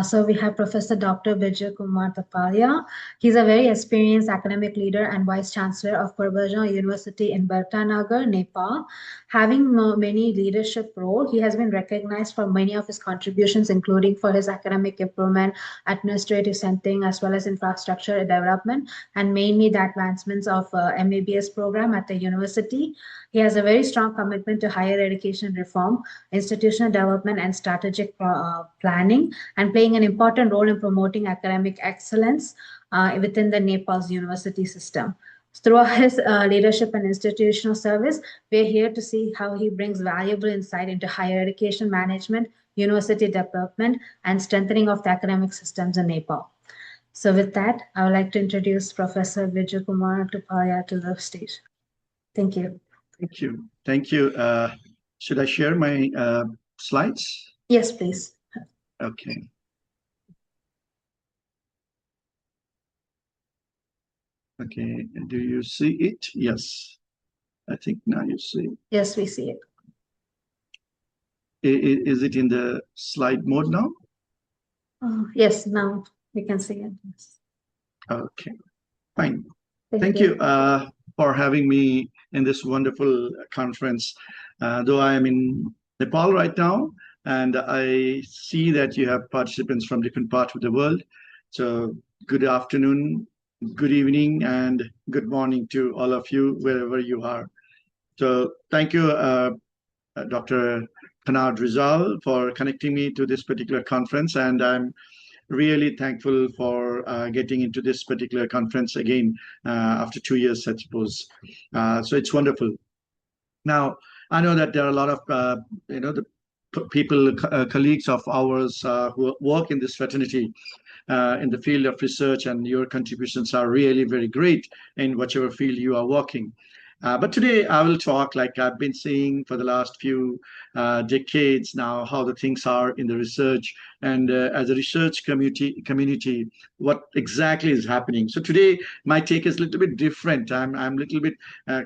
So we have Professor Dr. Biju Thapalia. He's a very experienced academic leader and Vice-Chancellor of Purbanchal University in Bartanagar, Nepal. Having many leadership roles, he has been recognized for many of his contributions, including for his academic improvement, administrative centering, as well as infrastructure development, and mainly the advancements of MBBS program at the university. He has a very strong commitment to higher education reform, institutional development, and strategic planning, and playing an important role in promoting academic excellence within the Nepal's university system. Through his leadership and institutional service, we're here to see how he brings valuable insight into higher education management, university development, and strengthening of the academic systems in Nepal. So with that, I would like to introduce Professor Biju Thapalia to the stage. Thank you. Thank you. Thank you. Should I share my slides? Yes, please. Okay. Okay. Do you see it? Yes. I think now you see it. Yes, we see it. Is it in the slide mode now? Yes, now we can see it. Yes. Okay. Fine. Thank you for having me in this wonderful conference. Though I am in Nepal right now, and I see that you have participants from different parts of the world. So good afternoon, good evening, and good morning to all of you, wherever you are. So thank you, Dr. Kanad Rizal, for connecting me to this particular conference. And I'm really thankful for getting into this particular conference again after 2 years, I suppose. So it's wonderful. Now, I know that there are a lot of, the people, colleagues of ours who work in this fraternity in the field of research, and your contributions are really very great in whichever field you are working. But today I will talk, like I've been saying for the last few decades now, how the things are in the research, and as a research community, what exactly is happening. So today my take is a little bit different. I'm a little bit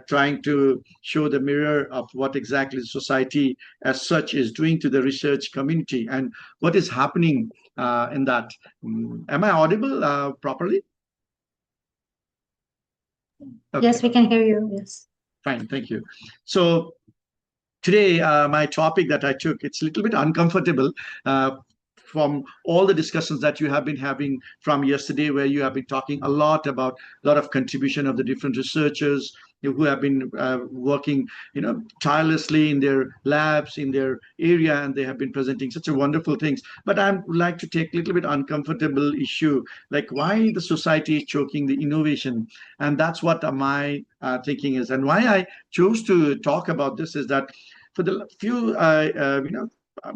trying to show the mirror of what exactly society as such is doing to the research community and what is happening in that. Am I audible properly? Okay. Yes, we can hear you. Yes. Fine, thank you. So today, my topic that I took, it's a little bit uncomfortable from all the discussions that you have been having from yesterday, where you have been talking a lot about a lot of contribution of the different researchers who have been working, tirelessly in their labs, in their area, and they have been presenting such a wonderful things. But I would like to take a little bit uncomfortable issue, like why the society is choking the innovation. And that's what my thinking is. And why I chose to talk about this is that for the few,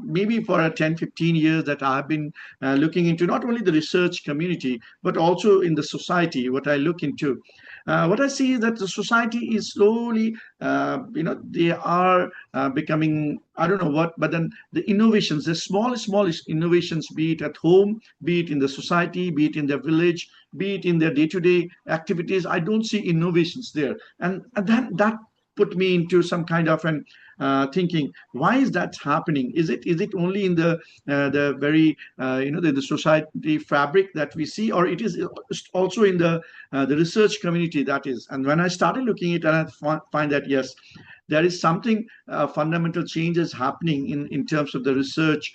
maybe for 10, 15 years that I've been looking into not only the research community, but also in the society, what I look into. What I see is that the society is slowly, they are becoming, I don't know what, but then the innovations, the smallest innovations, be it at home, be it in the society, be it in their village, be it in their day-to-day activities, I don't see innovations there. And that put me into some kind of an thinking, why is that happening? Is it only in the very the society fabric that we see, or it is also in the research community that is? And when I started looking at it, I find that yes, there is something fundamental changes happening in terms of the research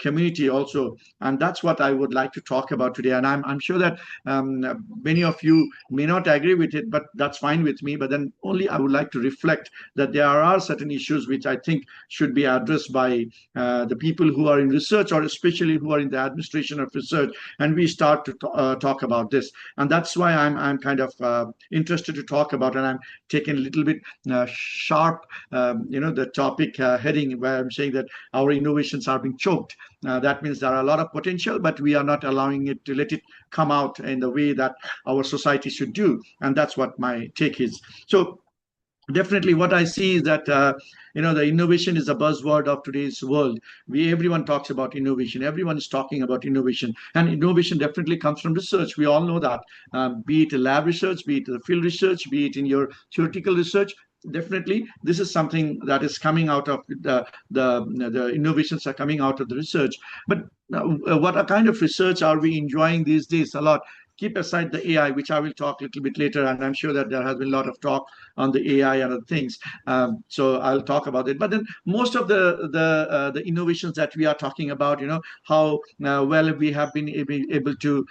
community also, and that's what I would like to talk about today. And I'm sure that many of you may not agree with it, but that's fine with me. But then only I would like to reflect that there are certain issues which I think should be addressed by the people who are in research, or especially who are in the administration of research, and we start to talk about this. And that's why I'm kind of interested to talk about, and I'm taking a little bit sharp, the topic heading, where I'm saying that our innovations are being choked. That means there are a lot of potential, but we are not allowing it to let it come out in the way that our society should do. And that's what my take is. So definitely what I see is that the innovation is a buzzword of today's world. Everyone talks about innovation. Everyone is talking about innovation, and innovation definitely comes from research. We all know that, be it lab research, be it the field research, be it in your theoretical research, definitely this is something that is coming out of the innovations are coming out of the research. But what kind of research are we enjoying these days a lot? Keep aside the AI, which I will talk a little bit later, and I'm sure that there has been a lot of talk on the AI and other things. So I'll talk about it. But then most of the innovations that we are talking about, how well we have been able to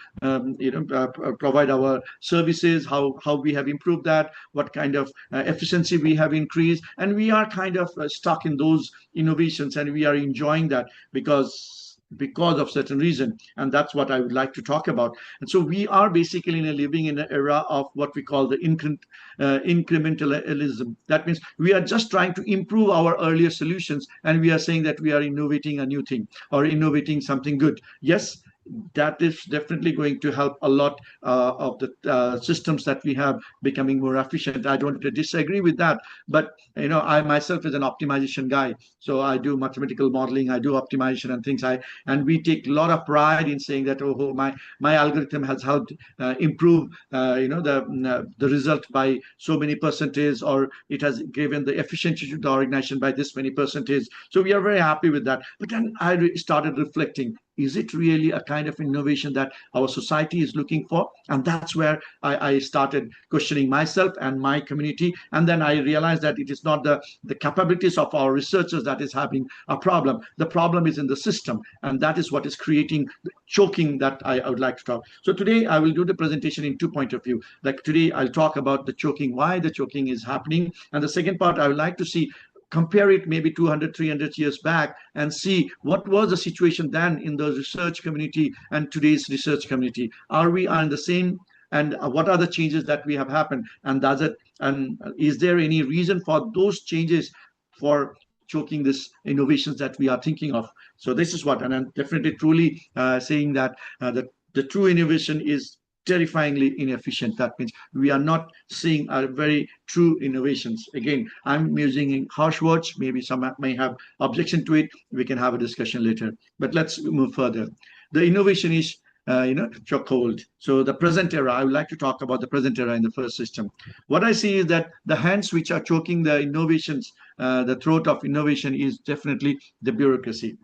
provide our services, how we have improved that, what kind of efficiency we have increased, and we are kind of stuck in those innovations, and we are enjoying that because of certain reason, and that's what I would like to talk about. And so we are basically living in an era of what we call the incrementalism. That means we are just trying to improve our earlier solutions, and we are saying that we are innovating a new thing or innovating something good. Yes, that is definitely going to help a lot of the systems that we have becoming more efficient. I don't disagree with that, but I myself is an optimization guy, so I do mathematical modeling, I do optimization and things. And we take a lot of pride in saying that, oh, my algorithm has helped improve the result by so many percentage, or it has given the efficiency to the organization by this many percentage. So we are very happy with that. But then I started reflecting, is it really a kind of innovation that our society is looking for? And that's where I started questioning myself and my community. And then I realized that it is not the capabilities of our researchers that is having a problem. The problem is in the system. And that is what is creating the choking that I would like to talk. So today I will do the presentation in 2 points of view. Like today I'll talk about the choking, why the choking is happening. And the second part, I would like to see, compare it maybe 200, 300 years back and see what was the situation then in the research community and today's research community. Are we on the same? And what are the changes that we have happened? And is there any reason for those changes for choking this innovations that we are thinking of? So this is what, and I'm definitely truly saying that the true innovation is terrifyingly inefficient. That means we are not seeing a very true innovations. Again, I'm using harsh words. Maybe some may have objection to it. We can have a discussion later. But let's move further. The innovation is chokehold. So the present era, I would like to talk about the present era in the first system. What I see is that the hands which are choking the innovations, the throat of innovation is definitely the bureaucracy.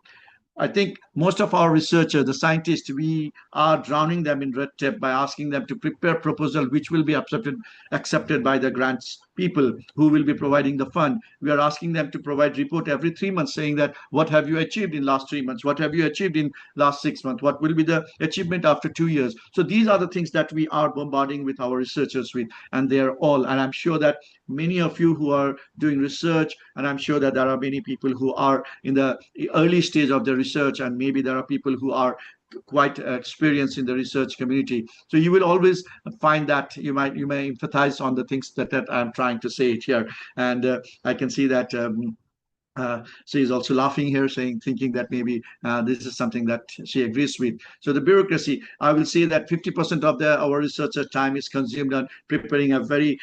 I think most of our researchers, the scientists, we are drowning them in red tape by asking them to prepare proposal which will be accepted by the grants people who will be providing the fund. We are asking them to provide report every 3 months saying that what have you achieved in last 3 months? What have you achieved in last 6 months? What will be the achievement after 2 years? So these are the things that we are bombarding with our researchers with, and they are all, and I'm sure that many of you who are doing research, and I'm sure that there are many people who are in the early stage of the research, and maybe there are people who are quite experienced in the research community. So you will always find that you may empathize on the things that I'm trying to say it here. And I can see that she is also laughing here, thinking that maybe this is something that she agrees with. So the bureaucracy, I will say that 50% of our researcher time is consumed on preparing a very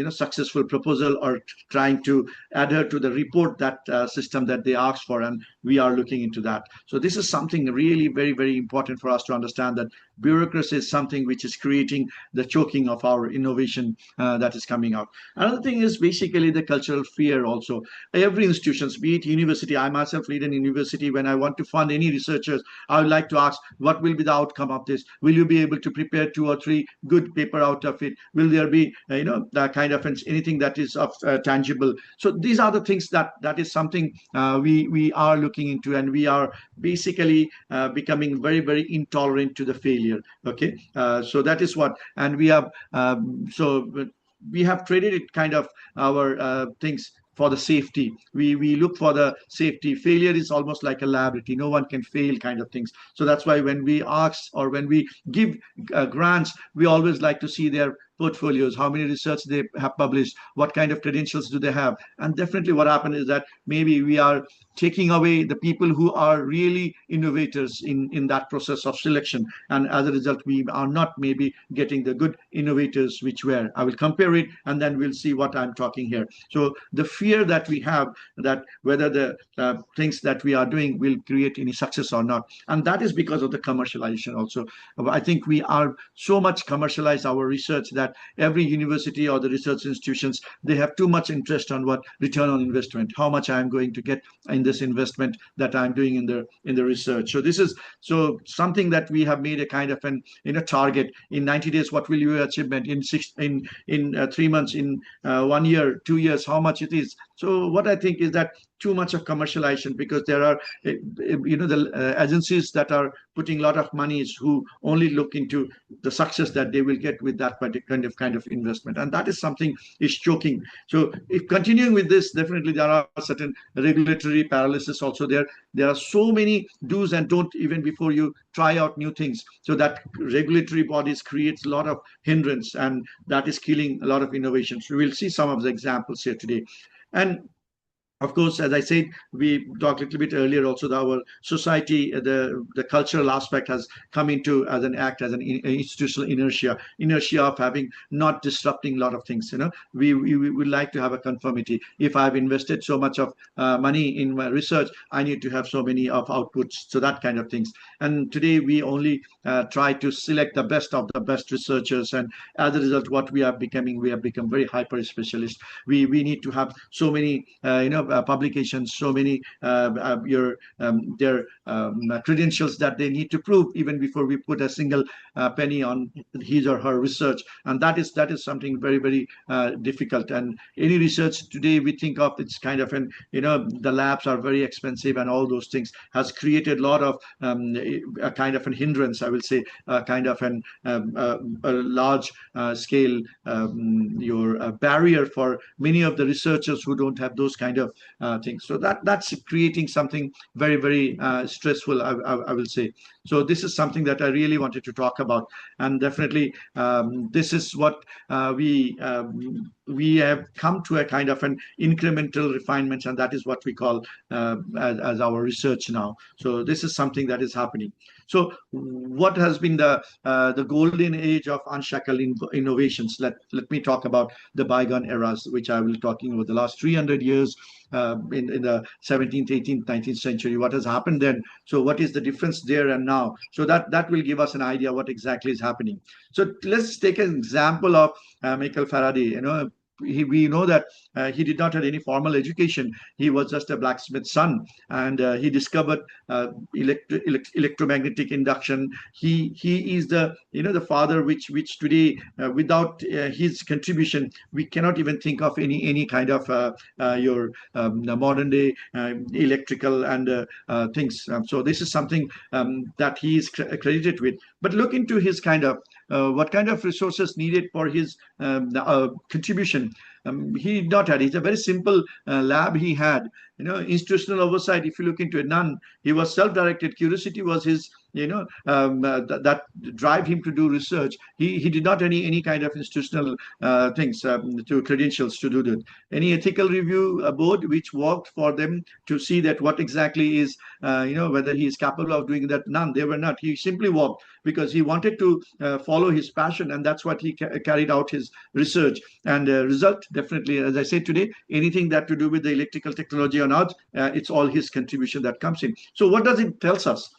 successful proposal or trying to adhere to the report that system that they asked for, and we are looking into that. So this is something really very, very important for us to understand, that bureaucracy is something which is creating the choking of our innovation that is coming out. Another thing is basically the cultural fear also. Every institution, be it university, I myself lead an university. When I want to fund any researchers, I would like to ask, what will be the outcome of this? Will you be able to prepare 2 or 3 good paper out of it? Will there be the kind of anything that is of tangible? So these are the things that is something we are looking into, and we are basically becoming very, very intolerant to the failure. Okay, so that is what, and we have we have traded it kind of our things for the safety. We look for the safety. Failure is almost like a liability. No one can fail kind of things. So that's why when we ask or when we give grants, we always like to see their portfolios, how many research they have published, what kind of credentials do they have. And definitely what happened is that maybe we are taking away the people who are really innovators in that process of selection. And as a result, we are not maybe getting the good innovators which were. I will compare it and then we'll see what I'm talking here. So the fear that we have, that whether the things that we are doing will create any success or not. And that is because of the commercialization also. I think we are so much commercialized our research that that every university or the research institutions, they have too much interest on what return on investment, how much I'm going to get in this investment that I'm doing in the research. So this is something that we have made a kind of an target. In 90 days, what will your achievement? In 3 months, in 1 year, 2 years, how much it is? So what I think is that too much of commercialization, because there are the agencies that are putting a lot of monies who only look into the success that they will get with that particular kind of investment, and that is something is choking. So if continuing with this, definitely there are certain regulatory paralysis also there. There are so many do's and don't even before you try out new things, so that regulatory bodies creates a lot of hindrance, and that is killing a lot of innovations. We will see some of the examples here today. And of course, as I said, we talked a little bit earlier also that our society, the cultural aspect has come into as an act, as an institutional inertia of having not disrupting a lot of things. We would like to have a conformity. If I've invested so much of money in my research, I need to have so many of outputs. So that kind of things. And today we only try to select the best of the best researchers, and as a result, what we have become very hyper specialist. We need to have so many publications, so many their credentials that they need to prove even before we put a single penny on his or her research, and that is something very, very difficult. And any research today we think of, it's kind of the labs are very expensive, and all those things has created a lot of a kind of an hindrance, I will say, a kind of a large scale your barrier for many of the researchers who don't have those kind of things. So that's creating something very, very stressful, I will say. So this is something that I really wanted to talk about, and definitely this is what we have come to a kind of an incremental refinement, and that is what we call as our research now. So this is something that is happening. So what has been the golden age of unshackled innovations? Let me talk about the bygone eras, which I will be talking about the last 300 years in the 17th, 18th, 19th century. What has happened then? So what is the difference there and now? So that will give us an idea what exactly is happening. So let's take an example of Michael Faraday. We know that he did not have any formal education. He was just a blacksmith's son, and he discovered electromagnetic induction. He is the the father which today without his contribution we cannot even think of any kind of your modern day electrical and things. So this is something that he is credited with. But look into his kind of what kind of resources needed for his contribution. He did not had. It's a very simple lab he had. Institutional oversight. If you look into it, none. He was self-directed. Curiosity was his. That drive him to do research. He did not any kind of institutional things to credentials to do that. Any ethical review board which worked for them to see that what exactly is whether he is capable of doing that. None. They were not. He simply worked because he wanted to follow his passion, and that's what he carried out his research. And result, definitely, as I said today, anything that to do with the electrical technology or not, it's all his contribution that comes in. So what does it tells us?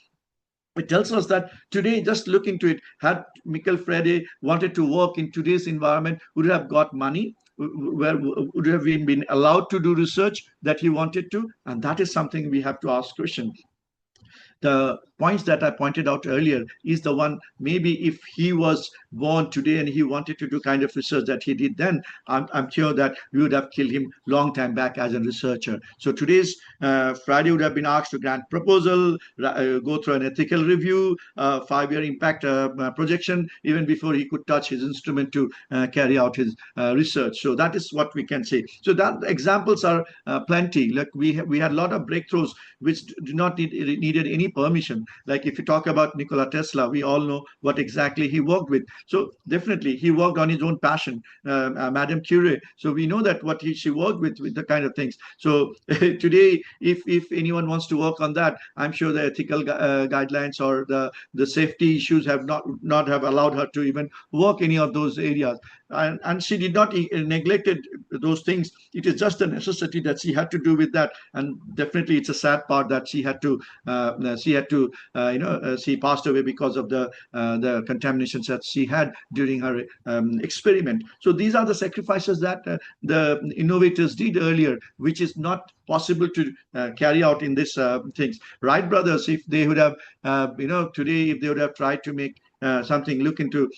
It tells us that today, just look into it, had Michael Faraday wanted to work in today's environment, would have got money, would have been allowed to do research that he wanted to? And that is something we have to ask question. The points that I pointed out earlier is the one, maybe if he was born today and he wanted to do kind of research that he did then, I'm sure that we would have killed him long time back as a researcher. So today's Friday would have been asked to grant proposal, go through an ethical review, 5-year impact projection, even before he could touch his instrument to carry out his research. So that is what we can say. So that examples are plenty. Like we had a lot of breakthroughs which do not needed any permission. Like if you talk about Nikola Tesla, we all know what exactly he worked with. So definitely he worked on his own passion. Madame Curie. So we know that what she worked with the kind of things. So today, if anyone wants to work on that, I'm sure the ethical guidelines or the safety issues have not have allowed her to even work any of those areas. and she did not neglected those things. It is just a necessity that she had to do with that, and definitely it's a sad part that she passed away because of the contaminations that she had during her experiment. So these are the sacrifices that the innovators did earlier, which is not possible to carry out in this things. Wright brothers, if they would have, today, if they would have tried to make something, look into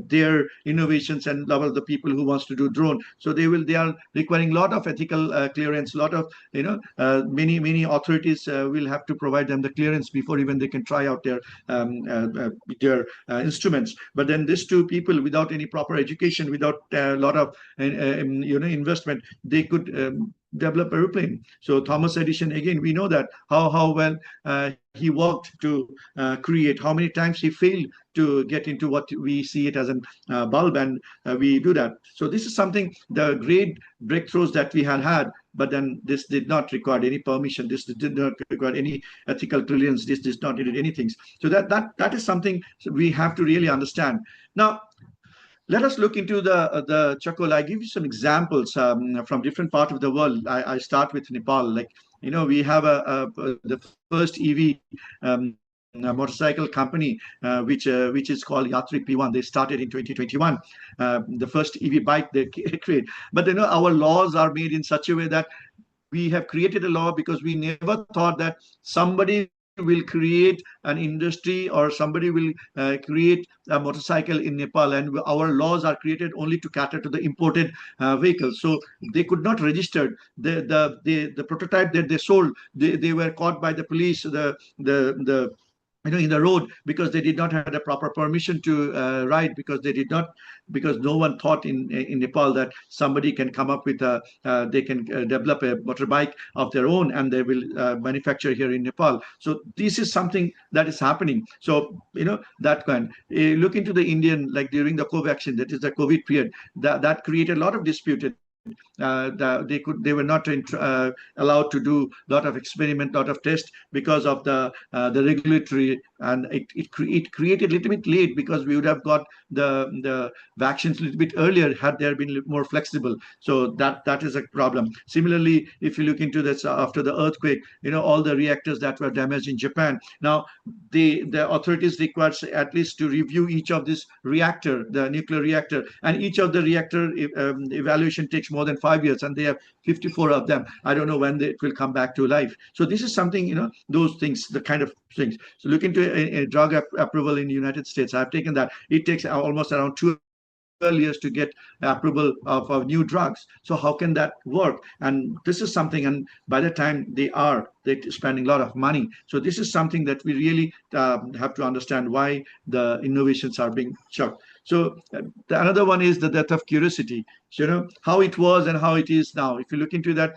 their innovations and level the people who wants to do drone. So they are requiring a lot of ethical clearance, a lot of, many authorities will have to provide them the clearance before even they can try out their instruments. But then these two people, without any proper education, without a lot of investment, they could develop aeroplane. So Thomas Edison, again, we know that how well he worked to create, how many times he failed to get into what we see it as a bulb, and we do that. So this is something, the great breakthroughs that we had, but then this did not require any permission. This did not require any ethical clearance. This did not need anything. So that is something we have to really understand. Now, let us look into the charcoal. I give you some examples from different parts of the world. I start with Nepal. Like, we have the first EV motorcycle company, which is called Yatri P1. They started in 2021. The first EV bike they create. But our laws are made in such a way that we have created a law because we never thought that somebody will create an industry, or somebody will create a motorcycle in Nepal, and our laws are created only to cater to the imported vehicles. So they could not register the prototype that they sold. They were caught by the police, the in the road, because they did not have a proper permission to ride, because no one thought in Nepal that somebody can come up with they can develop a motorbike of their own, and they will manufacture here in Nepal. So this is something that is happening. So that kind, look into the Indian, like during the Covaxin, that is the COVID period, that created a lot of dispute. They were not allowed to do a lot of experiment, lot of tests, because of the regulatory, and it created a little bit late, because we would have got the vaccines a little bit earlier had there been more flexible. So that is a problem. Similarly, if you look into this, after the earthquake, all the reactors that were damaged in Japan, now the authorities required at least to review each of this reactor, the nuclear reactor, and each of the reactor evaluation takes more than 5 years, and they have 54 of them. I don't know when it will come back to life. So this is something, those things, the kind of things. So look into a drug approval in the United States. I've taken that. It takes almost around 12 years to get approval of new drugs. So how can that work? And this is something, and by the time they're spending a lot of money. So this is something that we really have to understand, why the innovations are being chucked. So another one is the death of curiosity. So, how it was and how it is now. If you look into that,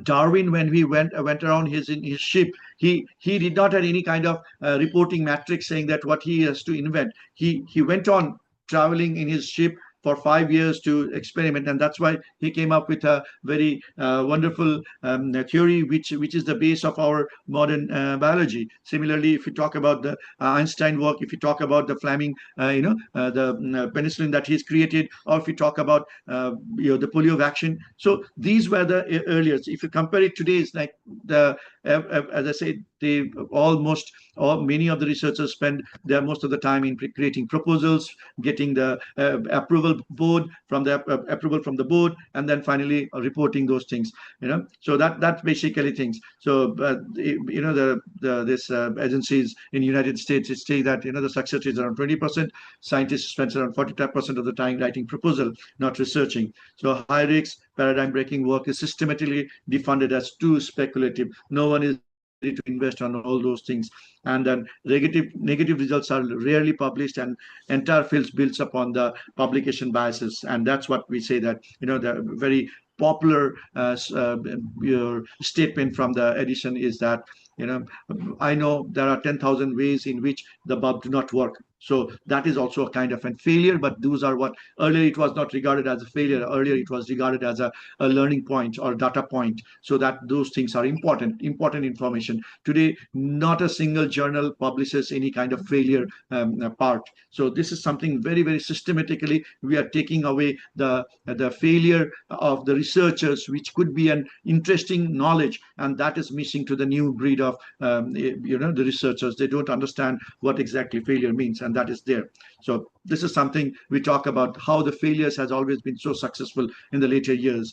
Darwin, when he went around in his ship, he did not have any kind of reporting matrix saying that what he has to invent. He went on traveling in his ship for 5 years to experiment, and that's why he came up with a very wonderful theory, which is the base of our modern biology. Similarly, if you talk about the Einstein work, if you talk about the Fleming, the penicillin that he's created, or if you talk about the polio vaccine. So these were the earliest. If you compare it today, it's like as I said, they many of the researchers spend most of the time in creating proposals, getting the approval from the board, and then finally reporting those things. So that's basically things. So this agencies in the United States, it say that the success is around 20%. Scientists spend around 45% of the time writing proposal, not researching. So high risk, paradigm breaking work is systematically defunded as too speculative. No one is ready to invest on all those things. And then negative results are rarely published, and entire fields builds upon the publication biases. And that's what we say, that the very popular statement from the edition is that I know there are 10,000 ways in which the bulb do not work, So that is also a kind of a failure, but those are what earlier it was not regarded as a failure. Earlier it was regarded as a learning point or data point. So that those things are important information. Today, not a single journal publishes any kind of failure part. So this is something very systematically we are taking away the failure of the researchers, which could be an interesting knowledge, and that is missing to the new breed of the researchers. They don't understand what exactly failure means, and that is there. So this is something we talk about, how the failures has always been so successful in the later years.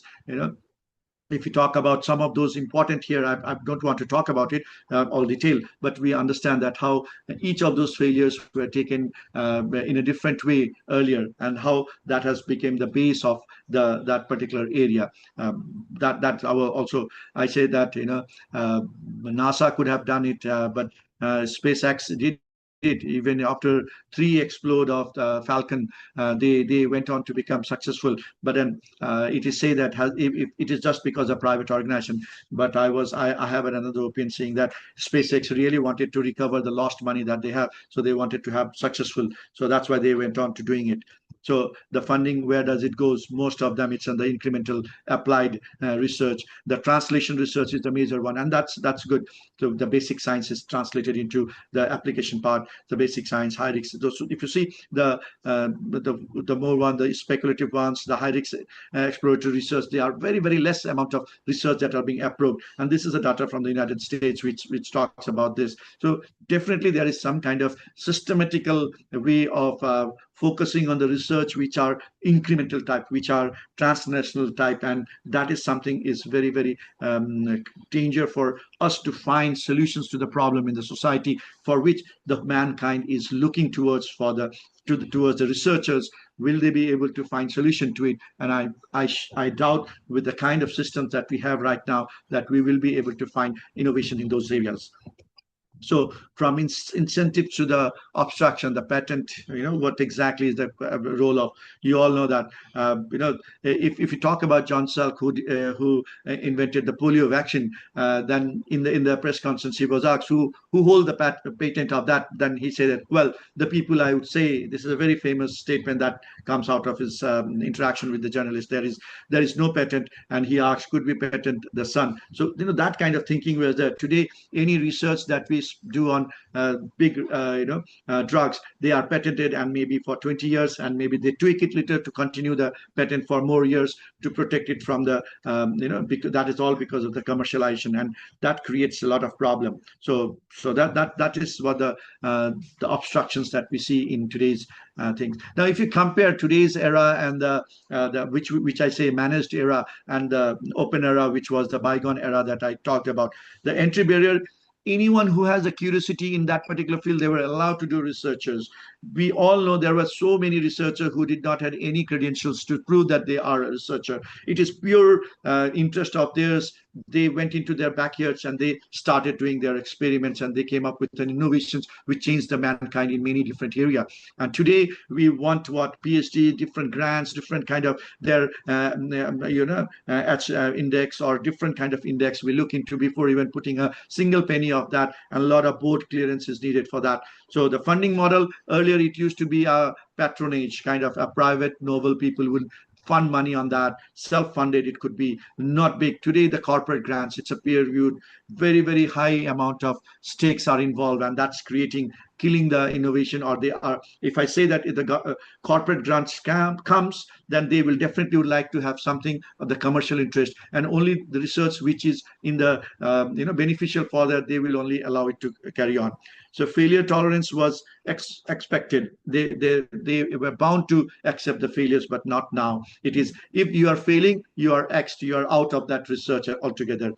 If you talk about some of those important here, I don't want to talk about it all detail, but we understand that how each of those failures were taken in a different way earlier, and how that has become the base of that particular area. That our also, I say that NASA could have done it, but SpaceX did it even after three explode of the Falcon. They went on to become successful, but then it is said that if it is just because of private organization. But I have another opinion saying that SpaceX really wanted to recover the lost money that they have, so they wanted to have successful. So that's why they went on to doing it. So the funding, where does it goes? Most of them, it's in the incremental applied research. The translation research is the major one, and that's good. So the basic science is translated into the application part. The basic science, high risk. If you see the more one, the speculative ones, the high risk exploratory research, they are very less amount of research that are being approved. And this is the data from the United States, which talks about this. So definitely there is some kind of systematical way of focusing on the research which are incremental type, which are transnational type, and that is something is very danger for us to find solutions to the problem in the society, for which the mankind is looking towards towards the researchers. Will they be able to find solution to it? And I doubt, with the kind of systems that we have right now, that we will be able to find innovation in those areas. So from incentives to the obstruction, the patent, what exactly is the role of, you all know that, if you talk about John Salk, who invented the polio vaccine, then in the press conference, he was asked who hold the patent of that. Then he said that, well, the people, I would say, this is a very famous statement that comes out of his interaction with the journalist. There is no patent, and he asked, could we patent the sun? So that kind of thinking was there. Today, any research that we do on big drugs, they are patented, and maybe for 20 years, and maybe they tweak it later to continue the patent for more years to protect it from the because that is all because of the commercialization, and that creates a lot of problem. So that is what the obstructions that we see in today's things. Now, if you compare today's era and the which I say managed era, and the open era, which was the bygone era that I talked about, the entry barrier, anyone who has a curiosity in that particular field, they were allowed to do researchers. We all know there were so many researchers who did not have any credentials to prove that they are a researcher. It is pure interest of theirs. They went into their backyards and they started doing their experiments, and they came up with an innovations which changed the mankind in many different areas. And today we want what PhD, different grants, different kind of their index, or different kind of index we look into before even putting a single penny of that, and a lot of board clearance is needed for that. So the funding model, earlier it used to be a patronage, kind of a private noble people would fund money on that, self-funded. It could be not big. Today the corporate grants, it's a peer-reviewed, very high amount of stakes are involved, and that's killing the innovation. Or they are, if I say that if the corporate grants comes, then they will definitely would like to have something of the commercial interest, and only the research which is in the beneficial for that, they will only allow it to carry on. So failure tolerance was expected. They were bound to accept the failures, but not now. It is, if you are failing, you are X'd, you are out of that research altogether.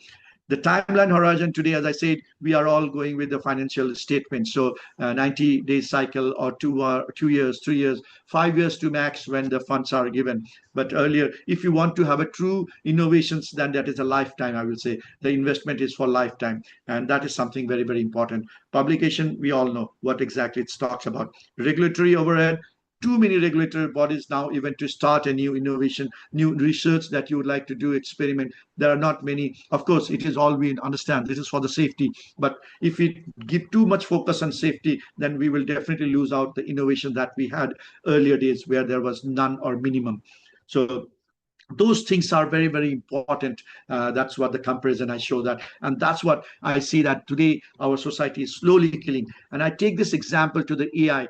The timeline horizon today, as I said, we are all going with the financial statement. So 90-day cycle, or 2 years, 3 years, 5 years to max when the funds are given. But earlier, if you want to have a true innovations, then that is a lifetime, I will say. The investment is for lifetime. And that is something very important. Publication, we all know what exactly it talks about. Regulatory overhead, too many regulatory bodies now, even to start a new innovation, new research that you would like to do, experiment. There are not many. Of course, it is all, we understand this is for the safety, but if we give too much focus on safety, then we will definitely lose out the innovation that we had earlier days where there was none or minimum. So those things are very, very important. That's what the comparison I show that, and that's what I see, that today our society is slowly killing. And I take this example to the AI.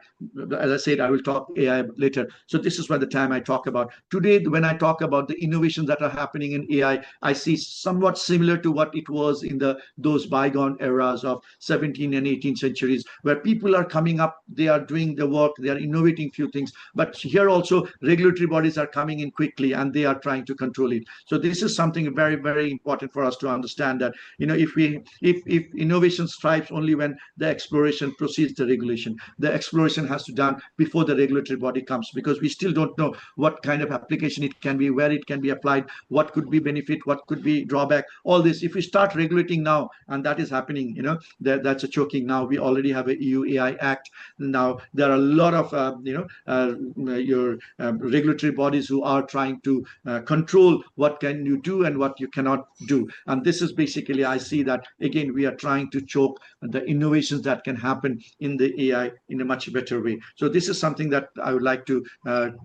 As I said, I will talk AI later, so this is where the time I talk about today. When I talk about the innovations that are happening in AI, I see somewhat similar to what it was in the those bygone eras of 17th and 18th centuries, where people are coming up, they are doing the work, they are innovating few things, but here also regulatory bodies are coming in quickly and they are trying to control it. So this is something very, very important for us to understand, that if innovation thrives only when the exploration precedes the regulation. The exploration has to done before the regulatory body comes, because we still don't know what kind of application it can be, where it can be applied, what could be benefit, what could be drawback. All this, if we start regulating now, and that is happening, that's a choking now. We already have a EU AI Act. Now there are a lot of your regulatory bodies who are trying to control what can you do and what you cannot do. And this is basically, I see that again we are trying to choke the innovations that can happen in the AI in a much better way. So this is something that I would like to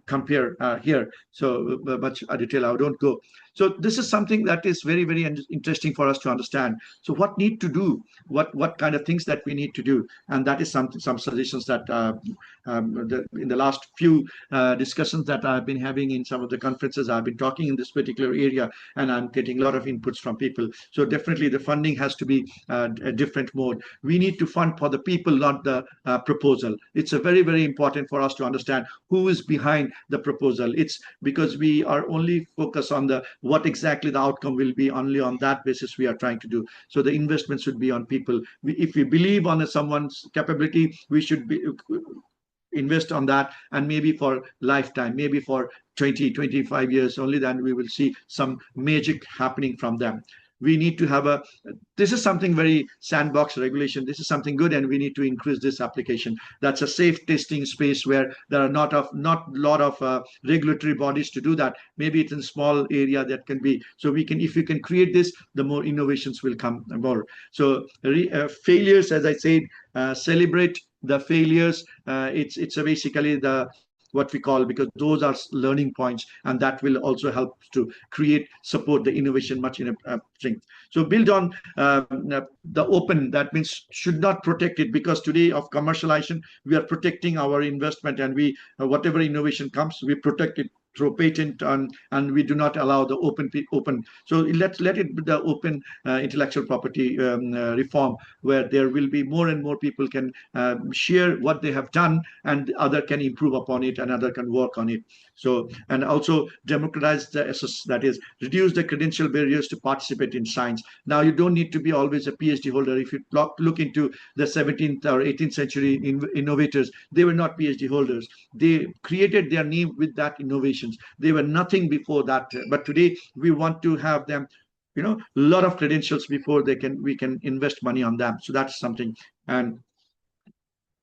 compare here. So much detail I don't go. So this is something that is very, very interesting for us to understand. So what need to do, what kind of things that we need to do, and that is some suggestions that in the last few discussions that I've been having in some of the conferences, I've been talking in this particular area, and I'm getting a lot of inputs from people. So definitely the funding has to be a different mode. We need to fund for the people, not the proposal. It's a very, very important for us to understand who is behind the proposal. It's because we are only focused on the what exactly the outcome will be. Only on that basis we are trying to do. So the investment should be on people. If we believe on someone's capability, we should be invest on that, and maybe for lifetime, maybe for 20-25 years, only then we will see some magic happening from them. We need to have this is something very sandbox regulation. This is something good, and we need to increase this application. That's a safe testing space where there are not a lot of regulatory bodies to do that. Maybe it's in small area that can be. So we can, if we can create this, the more innovations will come more. So failures, as I said, celebrate the failures. It's basically the what we call, because those are learning points, and that will also help to create support the innovation much in a thing. So build on the open. That means should not protect it, because today of commercialization we are protecting our investment, and we whatever innovation comes we protect it through patent, and we do not allow the open. So let it be the open intellectual property reform, where there will be more and more people can share what they have done, and other can improve upon it, and other can work on it. So, and also democratize the access, that is reduce the credential barriers to participate in science. Now you don't need to be always a PhD holder. If you look into the 17th or 18th century innovators, they were not PhD holders. They created their name with that innovations. They were nothing before that, but today we want to have them, a lot of credentials before we can invest money on them. So that's something. And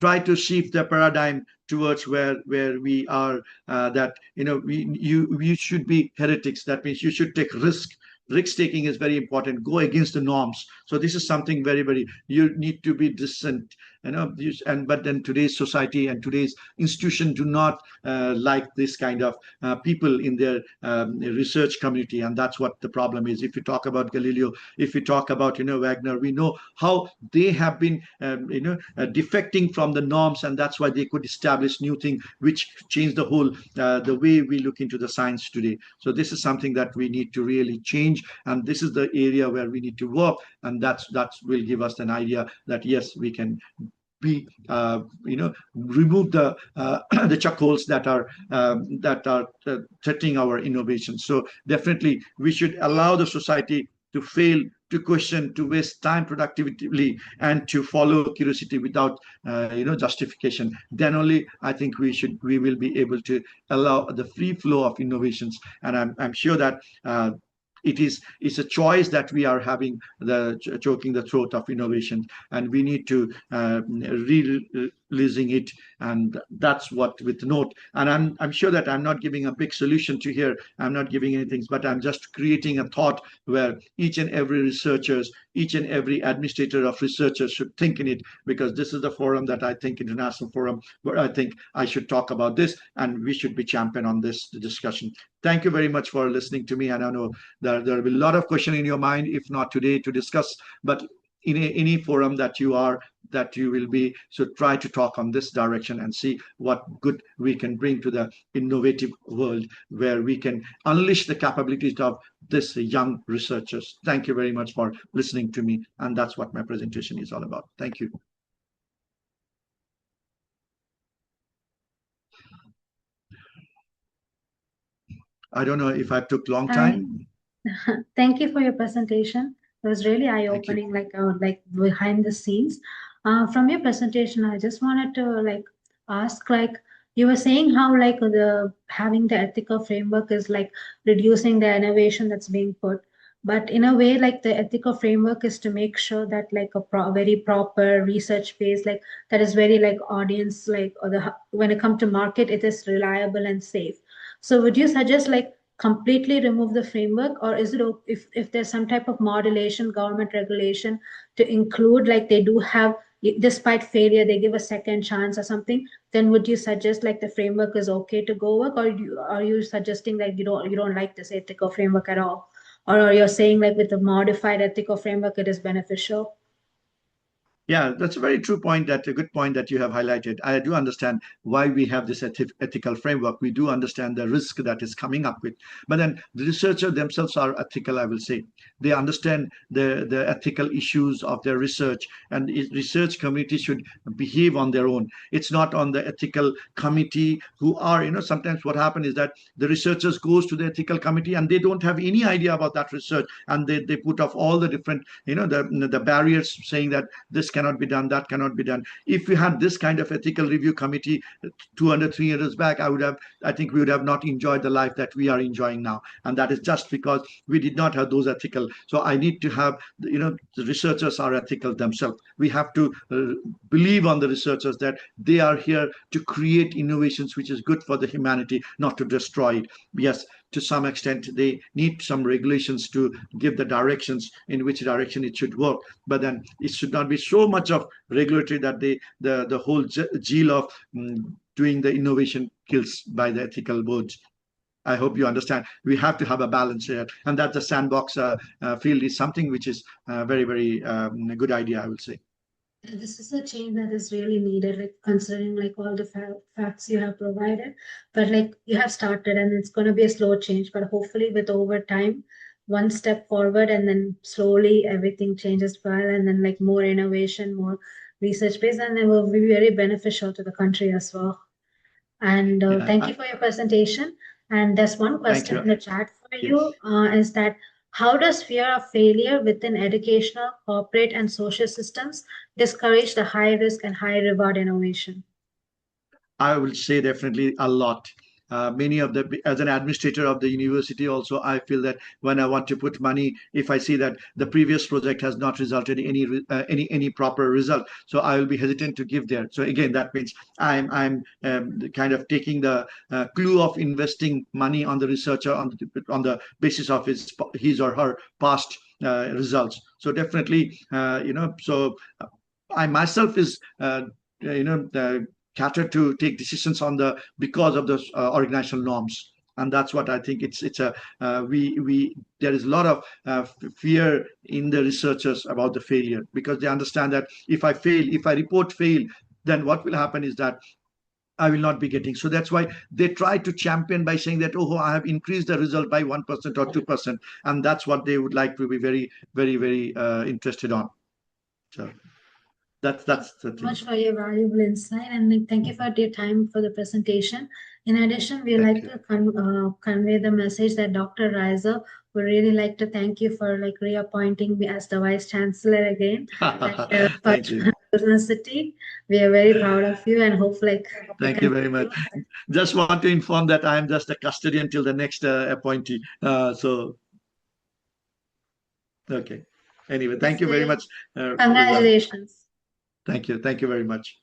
try to shift the paradigm towards where we are, that we should be heretics. That means you should take risk taking is very important. Go against the norms. So this is something very, very, you need to be dissent, but then today's society and today's institution do not like this kind of people in their research community, and that's what the problem is. If you talk about Galileo, if you talk about Wagner, we know how they have been defecting from the norms, and that's why they could establish new thing which changed the whole the way we look into the science today. So this is something that we need to really change, and this is the area where we need to work, and that will give us an idea that yes, we can be remove the the chuckholes that are threatening our innovation. So definitely we should allow the society to fail, to question, to waste time productively, and to follow curiosity without justification. Then only I think we will be able to allow the free flow of innovations. And I'm sure that it's a choice that we are having, the choking the throat of innovation, and we need to losing it. And that's what with note. And I'm sure that I'm not giving a big solution to here. I'm not giving anything, but I'm just creating a thought where each and every researchers, each and every administrator of researchers should think in it, because this is the forum that I think, international forum, where I think I should talk about this, and we should be champion on this discussion. Thank you very much for listening to me. And I know there will be a lot of questions in your mind, if not today to discuss, but in any forum that you will be, so try to talk on this direction and see what good we can bring to the innovative world, where we can unleash the capabilities of this young researchers. Thank you very much for listening to me, and that's what my presentation is all about. Thank you. I don't know if I took long time. Thank you for your presentation. It was really eye-opening, like behind the scenes. From your presentation, I just wanted to like ask, like you were saying how like the having the ethical framework is like reducing the innovation that's being put. But in a way, like the ethical framework is to make sure that like a very proper research base, like that is very like audience, like or the when it comes to market, it is reliable and safe. So would you suggest like completely remove the framework, or is it if there's some type of modulation, government regulation to include like they do have, despite failure they give a second chance or something, then would you suggest like the framework is okay to go work, or are you suggesting that you don't like this ethical framework at all, or are you saying like with the modified ethical framework it is beneficial? Yeah, that's a very true point. That a good point that you have highlighted. I do understand why we have this ethical framework. We do understand the risk that is coming up with. But then the researchers themselves are ethical, I will say. They understand the ethical issues of their research, and research community should behave on their own. It's not on the ethical committee who are, sometimes what happens is that the researchers goes to the ethical committee and they don't have any idea about that research, and they put off all the different, the barriers, saying that this cannot be done, that cannot be done. If we had this kind of ethical review committee 200, 300 years back, I think we would have not enjoyed the life that we are enjoying now. And that is just because we did not have those ethical. So I need to have, the researchers are ethical themselves. We have to believe on the researchers that they are here to create innovations which is good for the humanity, not to destroy it. Yes, to some extent they need some regulations to give the directions in which direction it should work, but then it should not be so much of regulatory that the whole zeal of doing the innovation kills by the ethical boards. I hope you understand. We have to have a balance here, and that the sandbox field is something which is very, very good idea, I would say. This is a change that is really needed, like considering like all the facts you have provided. But like you have started, and it's going to be a slow change. But hopefully, with over time, one step forward, and then slowly everything changes well, and then like more innovation, more research based, and it will be very beneficial to the country as well. And Yeah, thank you for your presentation. And there's one thank question you. in the chat for Yes. you, is that how does fear of failure within educational, corporate, and social systems discourage the high risk and high reward innovation? I will say definitely a lot. Many of the, as an administrator of the university, also I feel that when I want to put money, if I see that the previous project has not resulted in any proper result, so I will be hesitant to give there. So again, that means I'm kind of taking the clue of investing money on the researcher on the basis of his or her past results. So definitely, so I myself is you know cater to take decisions on the because of the organizational norms, and that's what I think. It's a we there is a lot of fear in the researchers about the failure, because they understand that if I report fail, then what will happen is that I will not be getting. So that's why they try to champion by saying that, oh, I have increased the result by 1% or 2%, and that's what they would like to be very, very, very interested on. So Thank that's you the so thing. much for your valuable insight, and like, thank you for your time for the presentation. In addition, we Thank like you. to convey the message that Dr. Reiser would really like to thank you for like reappointing me as the Vice Chancellor again at Thank you. Purbanchal University. We are very proud of you, and hope like we Thank you can very see much. you. Just want to inform that I am just a custodian till the next appointee. So, okay. Anyway, thank Yes, you very much, Rizal. congratulations. Thank you. Thank you very much.